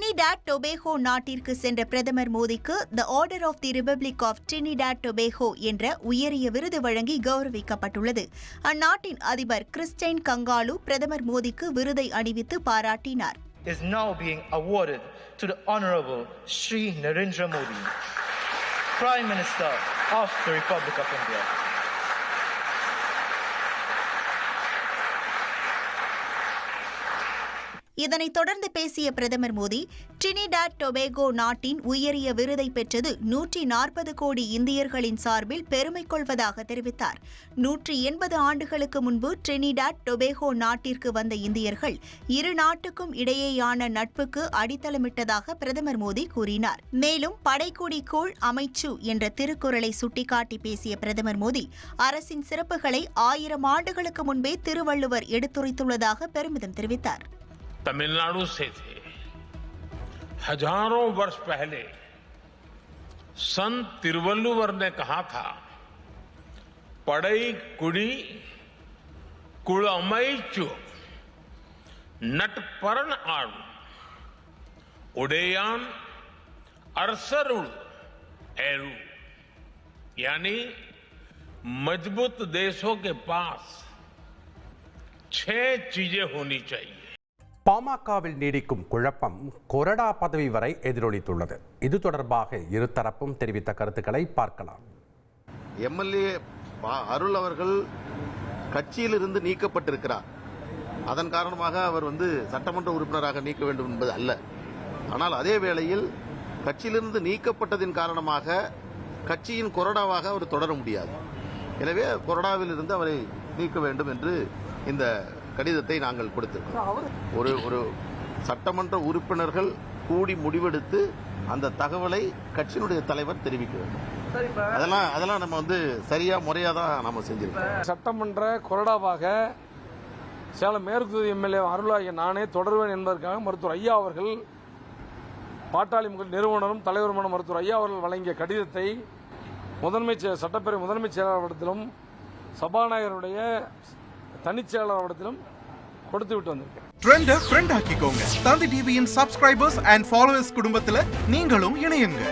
Trinidad டொபேகோ நாட்டிற்கு சென்ற பிரதமர் மோடிக்கு the order of the republic of Trinidad Tobago என்ற உயரிய விருது வழங்கி கௌரவிக்கப்பட்டுள்ளது. அந்நாட்டின் அதிபர் கிறிஸ்டைன் கங்காலு பிரதமர் மோடிக்கு விருதை அணிவித்து பாராட்டினார். Is now being awarded to the Honorable Shri Narendra Modi, Prime Minister of the Republic of India. இதனைத் தொடர்ந்து பேசிய பிரதமர் மோடி, டிரினிடாட் டொபேகோ நாட்டின் உயரிய விருதை பெற்றது 140 கோடி இந்தியர்களின் சார்பில் பெருமை கொள்வதாக தெரிவித்தார். 180 ஆண்டுகளுக்கு முன்பு டிரினிடாட் டொபேகோ நாட்டிற்கு வந்த இந்தியர்கள் இரு நாட்டுக்கும் இடையேயான நட்புக்கு அடித்தளமிட்டதாக பிரதமர் மோடி கூறினார். மேலும் படைக்குடி கூழ் அமைச்சு என்ற திருக்குறளை சுட்டிக்காட்டி பேசிய பிரதமர் மோடி, அரசின் சிறப்புகளை 1000 ஆண்டுகளுக்கு முன்பே திருவள்ளுவர் எடுத்துரைத்துள்ளதாக பெருமிதம் தெரிவித்தார். तमिलनाडु से थे। हजारों वर्ष पहले संत तिरुवल्लुवर ने कहा था, पड़ई कुड़ी कुड़मैचु नटपरण आड़ू उडेयान अरसरुड़ एरू, यानी मजबूत देशों के पास 6 चीजें होनी चाहिए. பாமகவில் நீடிக்கும் குழப்பம் கொறடா பதவி வரை எதிரொலித்துள்ளது. இது தொடர்பாக இருதரப்பும் தெரிவித்த கருத்துக்களை பார்க்கலாம். எம்எல்ஏ அருள் அவர்கள் கட்சியிலிருந்து நீக்கப்பட்டிருக்கிறார். அதன் காரணமாக அவர் சட்டமன்ற உறுப்பினராக நீக்க வேண்டும் என்பது அல்ல. ஆனால் அதே வேளையில் கட்சியிலிருந்து நீக்கப்பட்டதின் காரணமாக கட்சியின் கொறடாவாக அவர் தொடர முடியாது. எனவே கொறடாவில் இருந்து அவரை நீக்க வேண்டும் என்று இந்த கடிதத்தை நாங்கள் கொடுத்திருக்கிறோம். ஒரு சட்டமன்ற உறுப்பினர்கள் கூடி முடிவெடுத்து அந்த தகவலை கட்சியினுடைய தலைவர் தெரிவிக்க வேண்டும். அதெல்லாம் நம்ம சரியா முறையா தான் நம்ம செஞ்சிருக்கோம். சட்டமன்ற கொறடாவாக சேலம் மேற்கு எம்எல்ஏ அருளாகிய நானே தொடர்வேன் என்பதற்காக மருத்துவர் ஐயா அவர்கள், பாட்டாளி மக்கள் நிறுவனரும் தலைவருமான மருத்துவர் ஐயா அவர்கள் வழங்கிய கடிதத்தை சட்டப்பேரவை முதன்மை செயலாளரிடத்திலும் சபாநாயகருடைய தனிச்செயலாளரிடத்திலும் கொடுத்து விட்டு வந்திருக்கேன். ட்ரெண்ட ஃப்ரெண்ட் ஆக்கிக்கோங்க. தந்தி டிவியின் சப்ஸ்கிரைபர்ஸ் அண்ட் ஃபாலோவர்ஸ் குடும்பத்தில் நீங்களும் இணையுங்க.